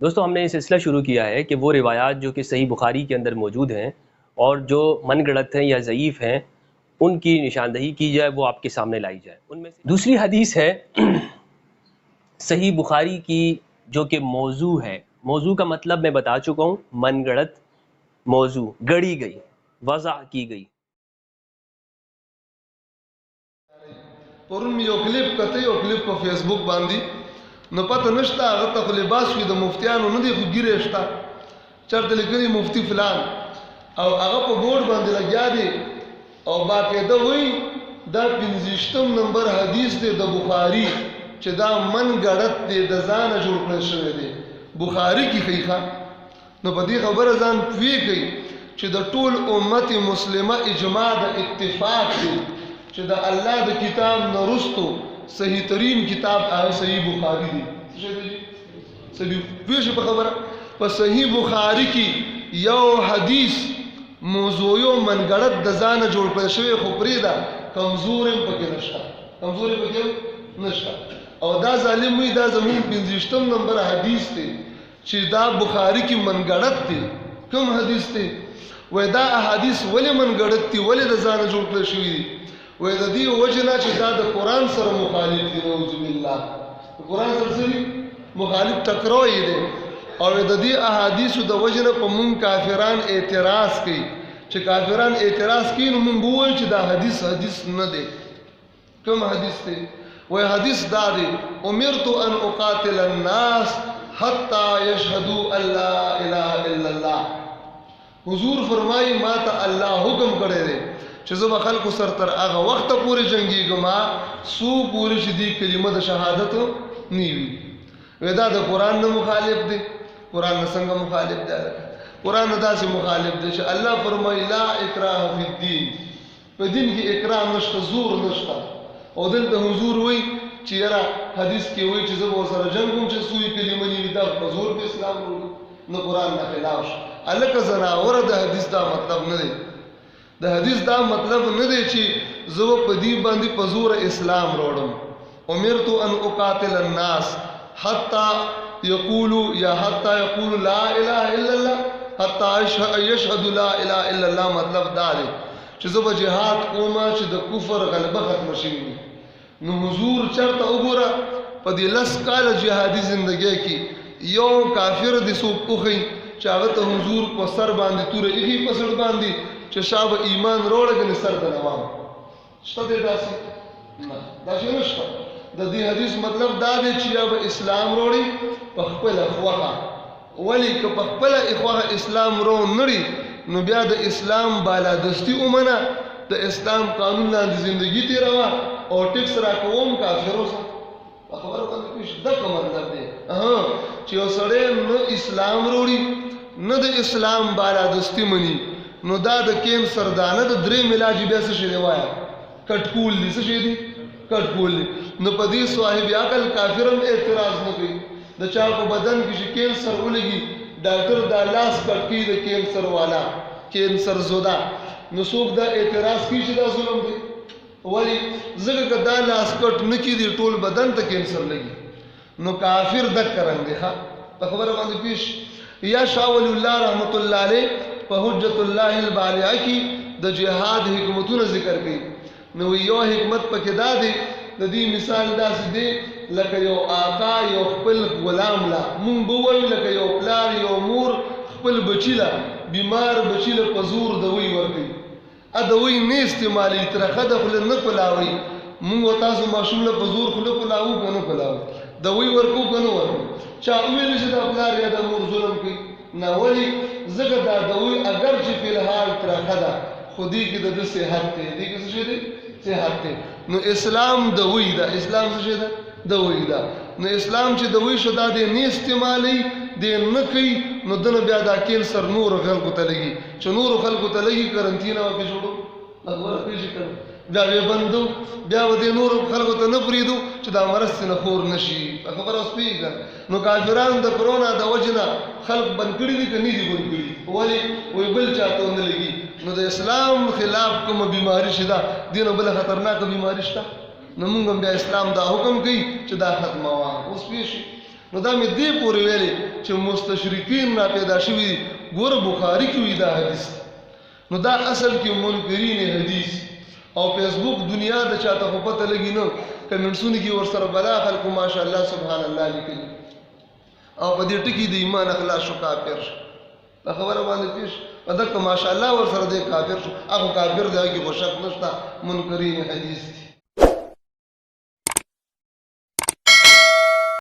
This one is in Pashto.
दोस्तों हमने ये सिलसिला शुरू किया है कि वो रिवायात जो कि सही बुखारी के अंदर मौजूद हैं और जो मनगढ़ंत हैं या ज़ईफ़ हैं उनकी निशानदही की जाए, वो आपके सामने लाई जाए। उनमें से दूसरी हदीस है सही बुखारी की जो कि मौजू है। मौजू का मतलब मैं बता चुका हूँ, मनगढ़ंत मौजू, गढ़ी गई, वज़ा की गई। پرون یو کلیپ کته یو کلیپ په فیسبوک باندې نو پته نشته هغه ته خو لباس وي د مفتیانو نه دی خو ګیرې شته چېرته لیکلي مفتي فلان او هغه په بورډ باندې لګیا دی او باقاعده وایي دا 50 نمبر حدیث دی د بخاري چې دا منګړت دی د ځانه جوړ کړی شوی دی بخاري کې ښیي ښه نو په دې خبره ځان پوهې کوي چې د ټول امت مسلمه اجماع د اتفاق دی چې د الله د کتاب نه رستو صحیح ترین کتاب هغه صحیح بخاری دی صحیح پوه په خبره په صحیح بخاری کې یو حدیث موضوع یو منګړت د ځانه جوړ کړی شوی خو پرېږده کمزور هم پکې نشته کمزور هم پکې نشته او دا ظالم وي دا زمونږ 50 نمبر حدیث دی چې دا بخاری کې منګړت دی کوم حدیث دی وای دا احادیث ولې منګړت دي ولې د ځانه جوړ کړی شوي دي وای د دې وجه نه چې دا د قرآن سره مخالف دي نعوذ بالله د قرآن سره مخالف ټکراو یې دی او د دې احادیثو د وجه نه په مونږ کافران اعتراض کوي چې کافران اعتراض کوي نو مونږ ووایو چې دا حدیث نه دی کوم حدیث دی وای حدیث دا دی امرت ان اقاتل الناس حتی یشهدوا ان لا اله الا الله حضور فرمایي ما ته الله حکم کړی دی چې زه به خلکو سره تر هغه وخته پورې جنګېږم څو پورې چې دې کلمه د شهادت نه وي وای دا د قرآن نه مخالف دی قرآن نه څنګه مخالف دی قرآن نه داسې مخالف دی چې الله فرمایي لا اکراه فی الدین په دین کې اکراه نشته زور نشته او دلته حضور وایي چې یاره حدیث کې وایي چې زه به ورسره جنګ کوم چې څو کلمه نه وي دا په زور په اسلام وروړي نو قرآن نه خلاف شو هلکه زناوره د حدیث دا مطلب نه دی د حدیث دا مطلب نه دی چې زه په دې باندې په زور اسلام وروړم امرت ان اقاتل الناس حتى يقولوا لا اله الا الله حتى يشهد لا اله الا الله مطلب دا دی چې زه به جهاد کوم چې د کفر غلبه ختم شي نو حضور چرته وګوره په دې 10 کاله جهادي زندګۍ کې یو کافر د څوک پوښي چې هغه ته حضور په سر باندې توره ایږي په سر باندې چې شاب ایمان روړه کنه سر د نوام شته دې داسې نه داسې نشته د دې حدیث مطلب دا دی چې یا به اسلام روړي په خپل اخوه ولی که په خپل اخوه اسلام رو نړي نو بیا د اسلام بالادستی اومنه د اسلام قانون لاندې زندگی تیروا او ټیکس راکوم کافرو سره خبرو باندې کوم دغه مطلب دی چې اوسړې نو اسلام وروړي نه د اسلام بالادستی مني نو دا د کینسر دانه د درې علاج بیا څه شي دی وایا کټکول دي څه شي دی کټکول نو په دې صاحب عقل کافرم اعتراض نه کوي د چا په بدن کې چې کینسر ولګي ډاکټر دا لاس کټکی د کینسر والا کینسر زودا نو څوک دا اعتراض کوي چې دا ظلم دی ولی زګه کدا لاس کټ نکی دی ټول بدن ته کینسر لګي نو کافر دک کرانګي ښا په خبره باندې پیش یا شاول الله رحمت الله علیه په حجت الله البالغه کې د جهاد حکمتونه ذکر کړي نو یو حکمت پکې دا دی د دې مثال داسې دی لکه یو آقا یو خپل غلام لا مونږ به وایو لکه یو پلار یو مور خپل بچی لا بیمار بچی له په زور دوی ورکوي ادوی نه استعمالي ترخه د خپل نه کولاوي مونږ تاسو ماشوم له په زور خپل کولاو کنه کولاو دوی ورکو کنه ورکو چا ویل چې د پلار یا د مور ظلم کوي نه ولی زګه دا دوی اگر چې په الحال ترخه ده خودی کې د صحت ته دي کې څه دي صحت ته نو اسلام دوی دا اسلام څه ده دوی دا نو اسلام چې دوی شدا دې نه استعمالي دې نه کوي نو دنه بیا دا کینسر نور خلکو ته لګي چې نور خلکو ته لګي کرنټینا وکړي جوړو خبره پیږي کړه دا به بندو بیا ودې نور خلکو ته نه پریدو چې دا مرض نه خور نشي خبره اوس پیږي نو کافرانو د کرونا د وجنه خلق بند کړی دي کني دي بند کړی ولی وی بل چاته نه لګي نو د اسلام خلاف کوم بیماری شدا دینه بل خطرناک بیماری شته نو موږ بیا اسلام دا حکم کوي چې دا ختمه وا اوس پیښ نو دا مې دې پورې ویلې چې مستشرقین را پیدا شوي دي. ګوره بخاري کې وي دا حدیث، نو دا اصل کې منکرین حدیث. او فیسبوک دنیا د چاته خو پته لګي نه، کمنټسونه کې ورسره بلا خلکو ماشاءالله سبحان الله لیکلي، او په دې ټکي د ایمان اخلاص شو کافر شو. په خبره باندې پیش په دغه ماشاءالله ورسره د کافر شو، هغه کافر دی هغه کې شک نشته، منکرین حدیث دي.